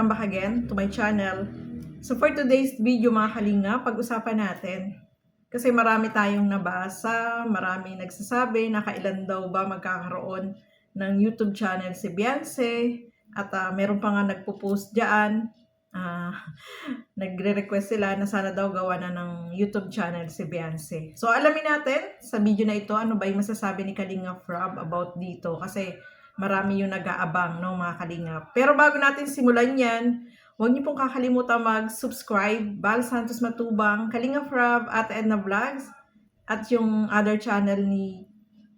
welcome back again to my channel. So for today's video mga kalinga, pag-usapan natin. Kasi marami tayong nabasa, marami nagsasabi na kailan daw ba magkakaroon ng YouTube channel si Beyonce. At meron pa nga nagpo-post dyan. Nagre-request sila na sana daw gawa na ng YouTube channel si Beyonce. So alamin natin sa video na ito, ano ba yung masasabi ni Kalinga Frab about dito. Kasi marami yung nag-aabang, no, mga kalingap. Pero bago natin simulan yan, huwag niyo pong kakalimutan mag-subscribe, Bal Santos Matubang, Kalinga Frab, at Edna Vlogs, at yung other channel ni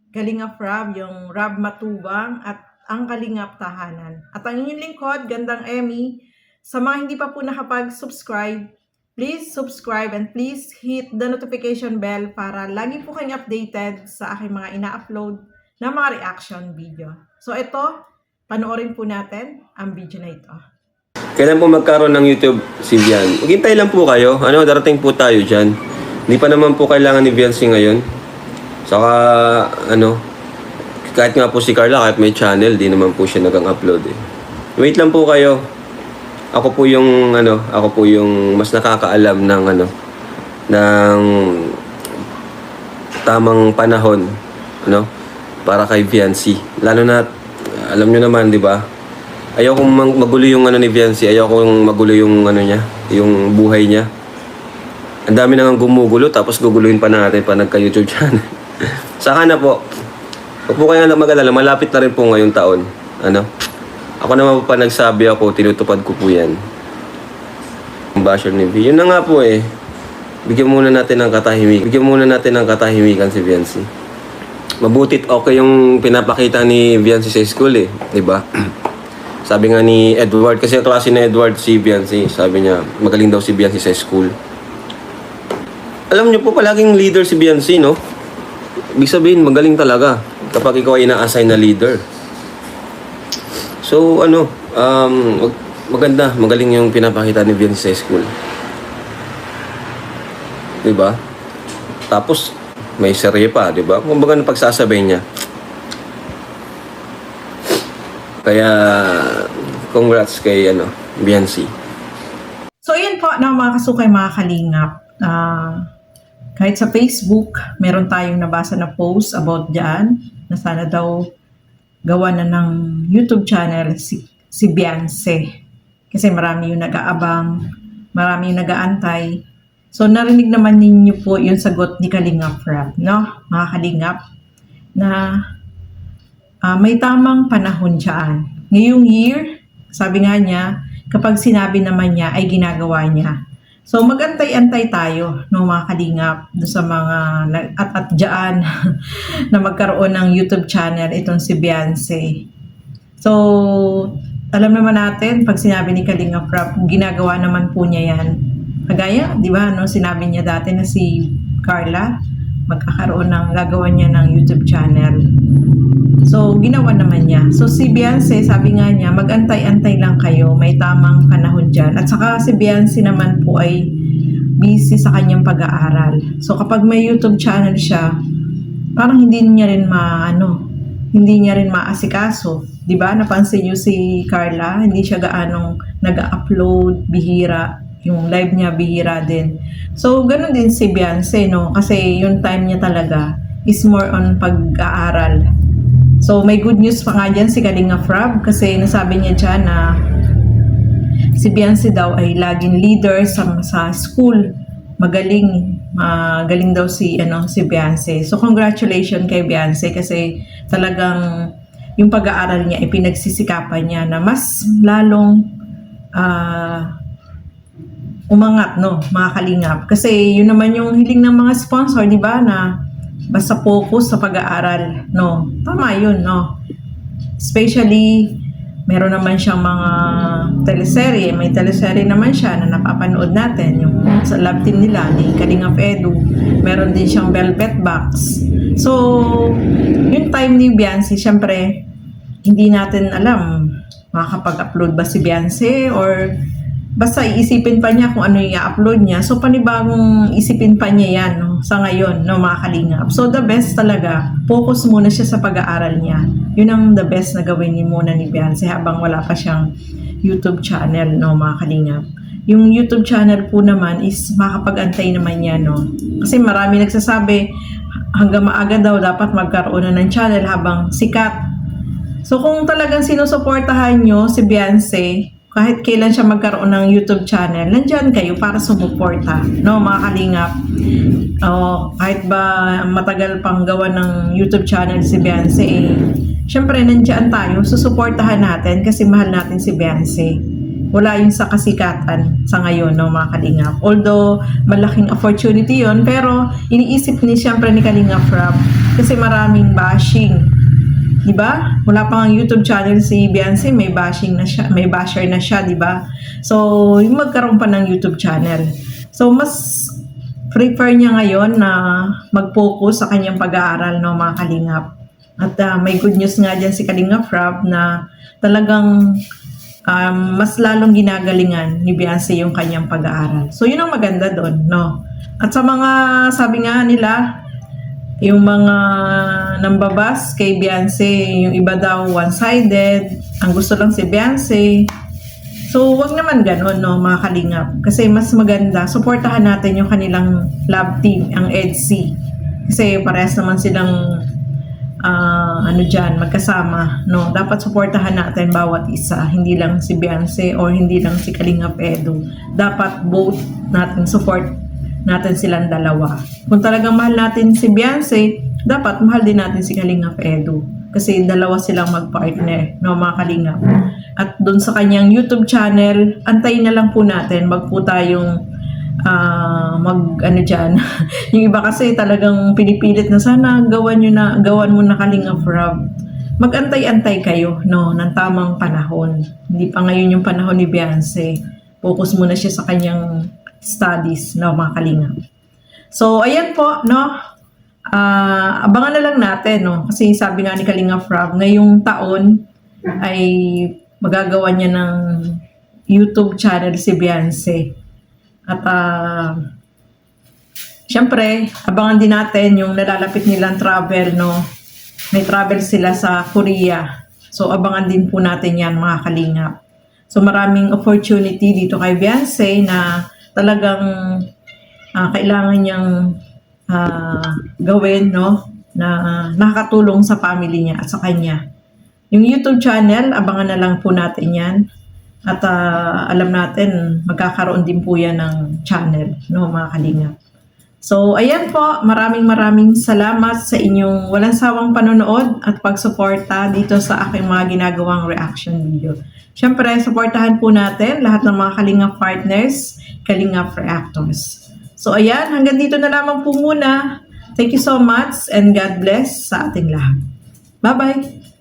Kalinga Frab, yung Rab Matubang, at ang Kalingap Tahanan. At ang inyong lingkod, Gandang Emmy. Sa mga hindi pa po nakapag-subscribe, please subscribe and please hit the notification bell para lagi po kayong updated sa aking mga ina-upload na mga reaction video. So ito, panoorin po natin ang video na ito. Kailan po magkaroon ng YouTube si Bian? Maghintay lang po kayo. Darating po tayo dyan. Hindi pa naman po kailangan ni Beyonce ngayon. Saka, kahit nga po si Carla, kahit may channel, di naman po siya nagang-upload eh. Wait lang po kayo. Ako po yung mas nakakaalam ng ng tamang panahon, para kay Beyonce. Lalo na, alam nyo naman, di ba? Ayaw kong magulo yung ni Beyonce. Ayaw kong magulo yung niya, yung buhay niya. Ang dami nang gumugulo, tapos guguluhin pa natin pa nagka-YouTube channel. Saka na po. Huwag po kayo mag-alala, malapit na rin po ngayong taon. Ako naman po pa nagsabi ako, tinutupad ko po yan. Ang basher ni B. Yun na nga po eh. Bigyan muna natin ng katahimikan si Beyonce. Mabutit okay yung pinapakita ni Beyonce sa school eh, 'di ba? Sabi nga ni Edward, kasi klase ni Edward si Beyonce, sabi niya magaling daw si Beyonce sa school. Alam niyo po, palaging leader si Beyonce, no? Ibig sabihin magaling talaga kapag ikaw ay ina-assign na leader. So maganda, magaling yung pinapakita ni Beyonce sa school. 'Di ba? Tapos may serye pa, 'di ba? Kumbaga ng pagsasabay niya. Kaya congrats kay Beyonce. So yun po na mga kasukay, mga kalingap. Kahit sa Facebook, meron tayong nabasa na post about dyan na sana daw gawa na ng YouTube channel si Beyonce. Kasi marami yung nag-aabang, marami yung nag-aantay. So, narinig naman ninyo po yung sagot ni Kalingap Frab, no? Mga Kalingap, na may tamang panahon dyan. Ngayong year, sabi nga niya, kapag sinabi naman niya, ay ginagawa niya. So, mag-antay-antay tayo, no, mga Kalingap, doon sa mga at dyan na magkaroon ng YouTube channel itong si Beyonce. So, alam naman natin, pag sinabi ni Kalingap Frab, ginagawa naman po niya yan. Kagaya, di ba, sinabi niya dati na si Carla, gagawan niya ng YouTube channel. So, ginawa naman niya. So, si Beyonce, sabi nga niya, mag-antay-antay lang kayo, may tamang panahon dyan. At saka si Beyonce naman po ay busy sa kanyang pag-aaral. So, kapag may YouTube channel siya, parang hindi niya rin maasikaso. Di ba? Napansin niyo si Carla, hindi siya gaanong nag-upload, bihira. Yung live niya, bihira din. So, ganun din si Beyonce, no? Kasi yung time niya talaga is more on pag-aaral. So, may good news pa nga dyan si Kalinga Frab kasi nasabi niya dyan na si Beyonce daw ay laging leader sa school. Magaling daw si Beyonce. So, congratulations kay Beyonce kasi talagang yung pag-aaral niya ay pinagsisikapan niya na mas lalong umangat, no, mga kalingap. Kasi yun naman yung hiling ng mga sponsor, di ba, na basta focus sa pag-aaral, no. Tama yun, no. Especially, meron naman siyang mga teleserye. May teleserye naman siya na napapanood natin, yung sa love team nila, ni Kalingap Edu. Meron din siyang Velvet Box. So, yung time ni Beyonce, syempre, hindi natin alam, makakapag-upload ba si Beyonce or basta iisipin pa niya kung ano yung i-upload niya. So, panibagong isipin pa niya yan, no? Sa ngayon, no, mga kalingap. So, the best talaga, focus muna siya sa pag-aaral niya. Yun ang the best na gawin ni muna ni Beyonce habang wala pa siyang YouTube channel, no, mga kalingap. Yung YouTube channel po naman is makakapag-antay naman yan, no. Kasi marami nagsasabi, hanggang maaga daw dapat magkaroon na ng channel habang sikat. So kung talagang sinusuportahan nyo si Beyonce, kahit kailan siya magkaroon ng YouTube channel, nandyan kayo para sumuporta, no, mga kalingap. Kahit ba matagal pang gawa ng YouTube channel si Beyonce, syempre nandyan tayo, susuportahan natin kasi mahal natin si Beyonce. Wala yun sa kasikatan sa ngayon, no, mga kalingap. Although malaking opportunity yun, pero iniisip ni siyempre ni Kalingap Rob kasi maraming bashing. Diba? Wala pang YouTube channel si Beyonce, may bashing na siya, may basher na siya, diba? So, yung magkaroon pa ng YouTube channel. So, mas prefer niya ngayon na mag-focus sa kanyang pag-aaral, no, mga kalingap. At may good news nga dyan si Kalingap Rob na talagang mas lalong ginagalingan ni Beyonce yung kanyang pag-aaral. So, yun ang maganda doon, no? At sa mga, sabi nga nila, yung mga nambabas kay Beyonce, yung iba daw one-sided, ang gusto lang si Beyonce. So, wag naman ganun, no, mga kalingap. Kasi mas maganda, suportahan natin yung kanilang love team, ang EDC. Kasi parehas naman silang magkasama, no. Dapat suportahan natin bawat isa, hindi lang si Beyonce or hindi lang si Kalingap Edu. Dapat both natin support natin silang dalawa. Kung talagang mahal natin si Beyonce, dapat mahal din natin si Kalingap Edu. Kasi dalawa silang mag-partner, no, mga kalingap. At doon sa kanyang YouTube channel, antayin na lang po natin, wag po tayong yung iba kasi talagang pinipilit na sana gawan mo na Kalingap Rob. Mag-antay-antay kayo, no, ng tamang panahon. Hindi pa ngayon yung panahon ni Beyonce. Focus muna siya sa kanyang studies, no, mga kalingap. So, ayan po, no. Abangan na lang natin, no. Kasi sabi nga ni Kalingap Rob, ngayong taon ay magagawa niya ng YouTube channel si Beyonce. At syempre, abangan din natin yung nalalapit nilang travel, no. May travel sila sa Korea. So, abangan din po natin yan, mga kalingap. So, maraming opportunity dito kay Beyonce na talagang kailangan niyang gawin, no, na nakakatulong sa family niya at sa kanya. Yung YouTube channel, abangan na lang po natin yan. At alam natin, magkakaroon din po yan ng channel, no, mga kalingap. So, ayan po, maraming salamat sa inyong walang sawang panonood at pagsuporta dito sa aking mga ginagawang reaction video. Siyempre, supportahan po natin lahat ng mga Kalingap partners, Kalingap reactors. So, ayan, hanggang dito na lamang po muna. Thank you so much and God bless sa ating lahat. Bye-bye!